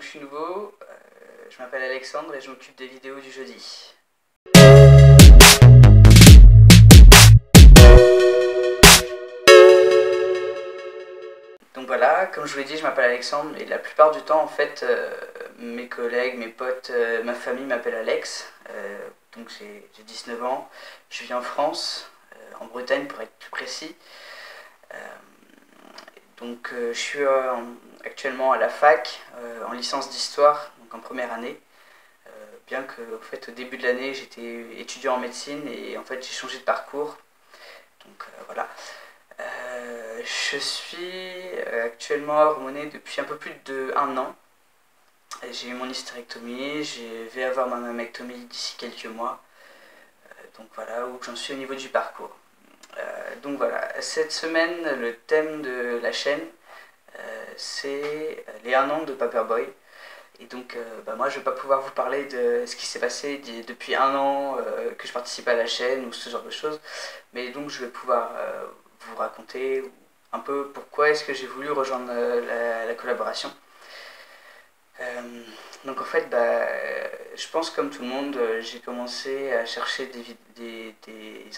donc je suis nouveau, je m'appelle Alexandre et je m'occupe des vidéos du jeudi. Donc voilà, comme je vous l'ai dit, je m'appelle Alexandre et la plupart du temps en fait, mes collègues, mes potes, ma famille m'appellent Alex. Donc j'ai 19 ans, je vis en France, en Bretagne pour être plus précis. Je suis actuellement à la fac, en licence d'histoire, donc en première année. Bien que en fait, au début de l'année, j'étais étudiant en médecine et en fait, j'ai changé de parcours. Voilà. Je suis actuellement hormoné depuis un peu plus de 1 an. J'ai eu mon hystérectomie, je vais avoir ma mammectomie d'ici quelques mois. Donc voilà où j'en suis au niveau du parcours. Donc voilà, cette semaine, le thème de la chaîne, c'est les 1 an de Paperboy. Et donc moi je vais pas pouvoir vous parler de ce qui s'est passé depuis 1 an que je participe à la chaîne ou ce genre de choses. Mais donc je vais pouvoir vous raconter un peu pourquoi est-ce que j'ai voulu rejoindre la collaboration. Donc en fait, je pense comme tout le monde, j'ai commencé à chercher des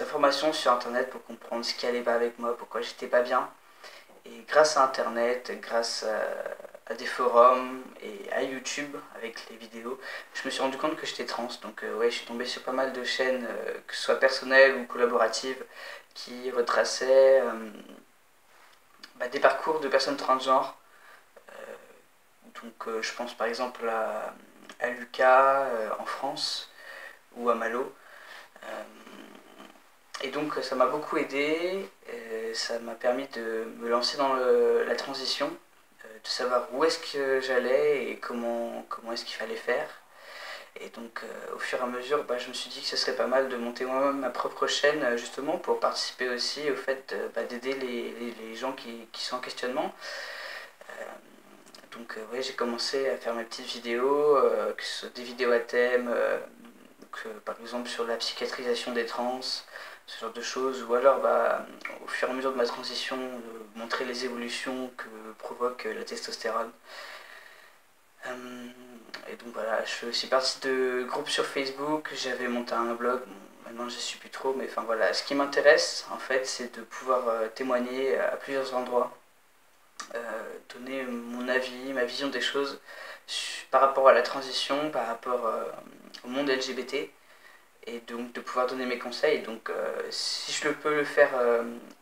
informations sur internet pour comprendre ce qui allait pas avec moi, pourquoi j'étais pas bien. Et grâce à internet, grâce à des forums et à YouTube avec les vidéos, je me suis rendu compte que j'étais trans. Donc ouais, je suis tombé sur pas mal de chaînes, que ce soit personnelles ou collaboratives, qui retraçaient des parcours de personnes transgenres. Je pense par exemple à Lucas en France ou à Malo. Et donc ça m'a beaucoup aidé, ça m'a permis de me lancer dans la transition, de savoir où est-ce que j'allais et comment est-ce qu'il fallait faire. Et donc au fur et à mesure, je me suis dit que ce serait pas mal de monter moi-même ma propre chaîne justement pour participer aussi au fait d'aider les gens qui sont en questionnement. Ouais, j'ai commencé à faire mes petites vidéos, que ce soit des vidéos à thème, par exemple sur la psychiatrisation des trans, ce genre de choses, ou alors au fur et à mesure de ma transition, montrer les évolutions que provoque la testostérone. Et donc voilà, je fais aussi partie de groupes sur Facebook, j'avais monté un blog, bon, maintenant je ne suis plus trop, mais enfin voilà, ce qui m'intéresse en fait c'est de pouvoir témoigner à plusieurs endroits, donner mon avis, ma vision des choses par rapport à la transition, par rapport au monde LGBT, et donc de pouvoir donner mes conseils. Donc si je peux le faire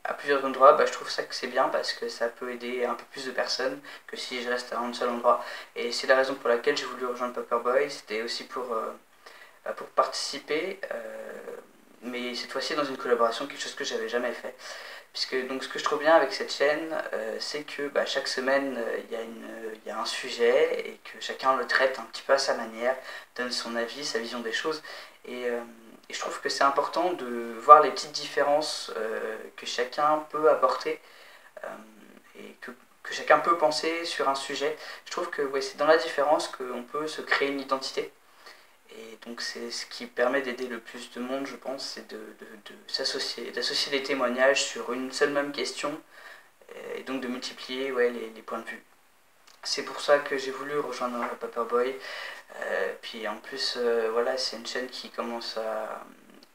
à plusieurs endroits, je trouve ça que c'est bien parce que ça peut aider un peu plus de personnes que si je reste à un seul endroit. Et c'est la raison pour laquelle j'ai voulu rejoindre Paperboy, c'était aussi pour participer, mais cette fois-ci dans une collaboration, quelque chose que j'avais jamais fait. Puisque donc ce que je trouve bien avec cette chaîne, c'est que chaque semaine il y a un sujet et que chacun le traite un petit peu à sa manière, donne son avis, sa vision des choses. Et je trouve que c'est important de voir les petites différences que chacun peut apporter et que chacun peut penser sur un sujet. Je trouve que ouais, c'est dans la différence qu'on peut se créer une identité. Et donc c'est ce qui permet d'aider le plus de monde, je pense, c'est d'associer des témoignages sur une seule même question et donc de multiplier les points de vue. C'est pour ça que j'ai voulu rejoindre Paperboy. Puis en plus, voilà, c'est une chaîne qui commence à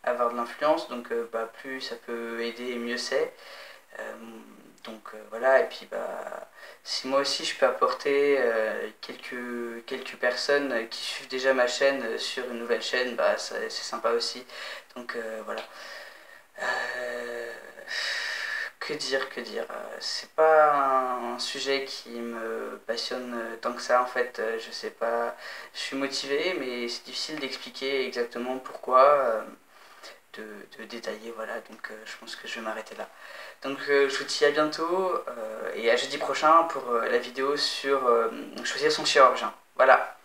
avoir de l'influence, donc plus ça peut aider, mieux c'est. Voilà, et puis si moi aussi je peux apporter quelques personnes qui suivent déjà ma chaîne sur une nouvelle chaîne, c'est sympa aussi. Donc voilà. Que dire, c'est pas un sujet qui me passionne tant que ça en fait, je sais pas, je suis motivé mais c'est difficile d'expliquer exactement pourquoi, de détailler, voilà, donc je pense que je vais m'arrêter là. Donc je vous dis à bientôt et à jeudi prochain pour la vidéo sur choisir son chirurgien. Voilà.